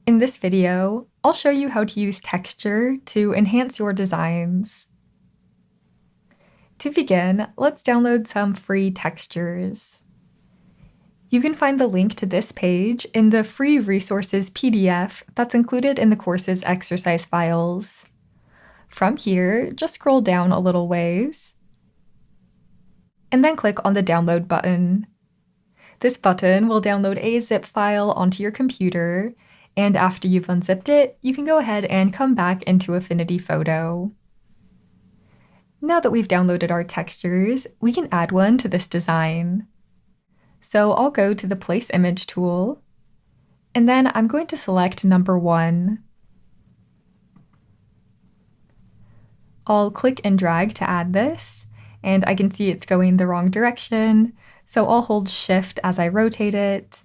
In this video, I'll show you how to use texture to enhance your designs. To begin, let's download some free textures. You can find the link to this page in the free resources PDF that's included in the course's exercise files. From here, just scroll down a little ways, and then click on the download button. This button will download a zip file onto your computer, and after you've unzipped it, you can go ahead and come back into Affinity Photo. Now that we've downloaded our textures, we can add one to this design. So I'll go to the Place Image tool, and then I'm going to select number 1. I'll click and drag to add this, and I can see it's going the wrong direction, so I'll hold Shift as I rotate it.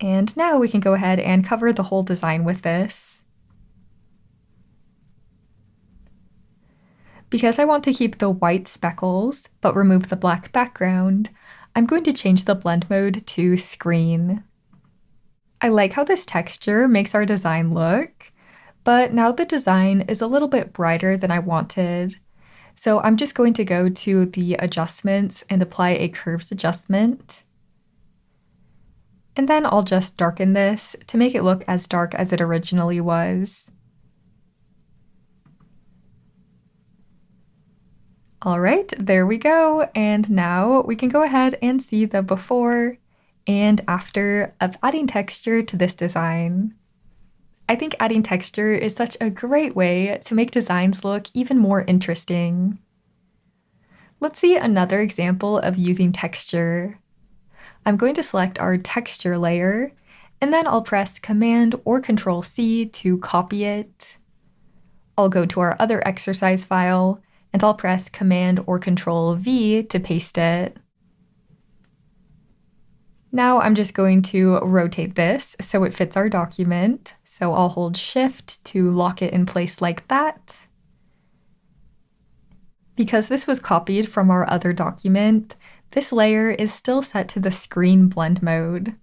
And now we can go ahead and cover the whole design with this. Because I want to keep the white speckles, but remove the black background, I'm going to change the blend mode to Screen. I like how this texture makes our design look, but now the design is a little bit brighter than I wanted. So I'm just going to go to the adjustments and apply a curves adjustment. And then I'll just darken this to make it look as dark as it originally was. All right, there we go. And now we can go ahead and see the before and after of adding texture to this design. I think adding texture is such a great way to make designs look even more interesting. Let's see another example of using texture. I'm going to select our texture layer, and then I'll press Command or Control C to copy it. I'll go to our other exercise file, and I'll press Command or Control V to paste it. Now I'm just going to rotate this so it fits our document. So I'll hold Shift to lock it in place like that. Because this was copied from our other document, this layer is still set to the screen blend mode.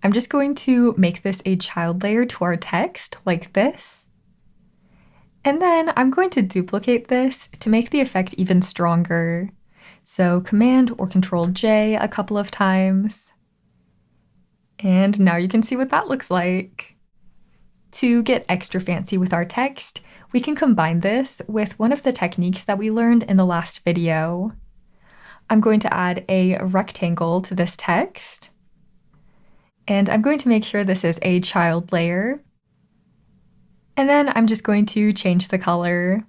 I'm just going to make this a child layer to our text, like this. And then I'm going to duplicate this to make the effect even stronger. So Command or Control J a couple of times. And now you can see what that looks like. To get extra fancy with our text, we can combine this with one of the techniques that we learned in the last video. I'm going to add a rectangle to this text, and I'm going to make sure this is a child layer. And then I'm just going to change the color.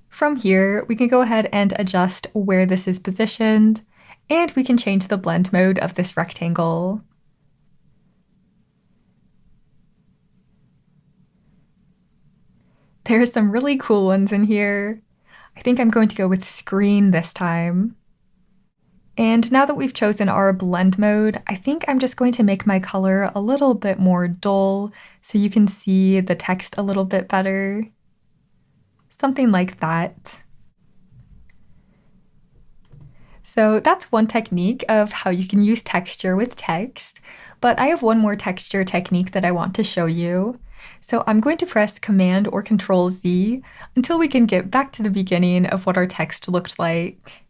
From here, we can go ahead and adjust where this is positioned, and we can change the blend mode of this rectangle. There are some really cool ones in here. I think I'm going to go with Screen this time. And now that we've chosen our blend mode, I think I'm just going to make my color a little bit more dull so you can see the text a little bit better. Something like that. So that's one technique of how you can use texture with text, but I have one more texture technique that I want to show you. So I'm going to press Command or Control Z until we can get back to the beginning of what our text looked like.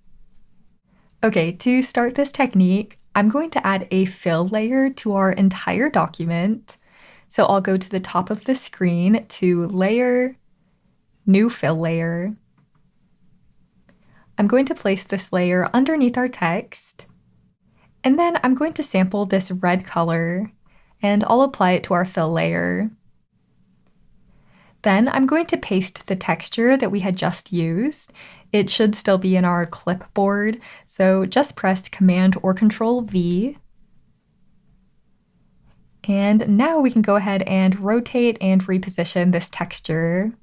Okay, to start this technique, I'm going to add a fill layer to our entire document. So I'll go to the top of the screen to Layer, New Fill Layer. I'm going to place this layer underneath our text, and then I'm going to sample this red color, and I'll apply it to our fill layer. Then I'm going to paste the texture that we had just used. It should still be in our clipboard, so just press Command or Control V. And now we can go ahead and rotate and reposition this texture.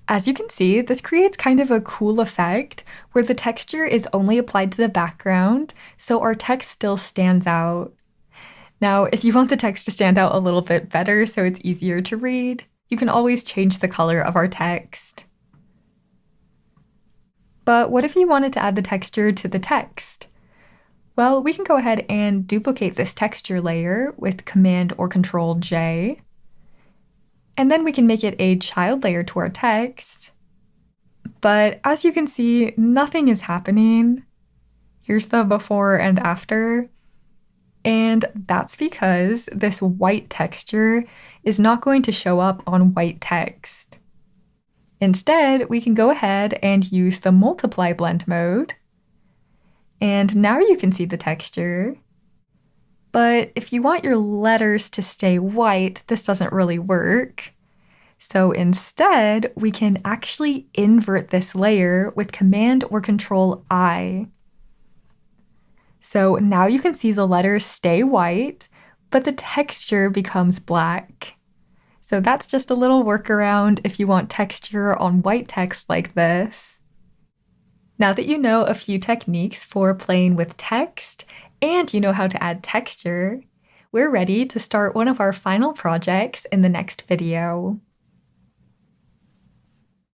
As you can see, this creates kind of a cool effect where the texture is only applied to the background, so our text still stands out. Now, if you want the text to stand out a little bit better so it's easier to read, you can always change the color of our text. But what if you wanted to add the texture to the text? Well, we can go ahead and duplicate this texture layer with Command or Control J. And then we can make it a child layer to our text. But as you can see, nothing is happening. Here's the before and after. And that's because this white texture is not going to show up on white text. Instead, we can go ahead and use the multiply blend mode. And now you can see the texture. But if you want your letters to stay white, this doesn't really work. So instead, we can actually invert this layer with Command or Control I. So now you can see the letters stay white, but the texture becomes black. So that's just a little workaround if you want texture on white text like this. Now that you know a few techniques for playing with text, and you know how to add texture, we're ready to start one of our final projects in the next video.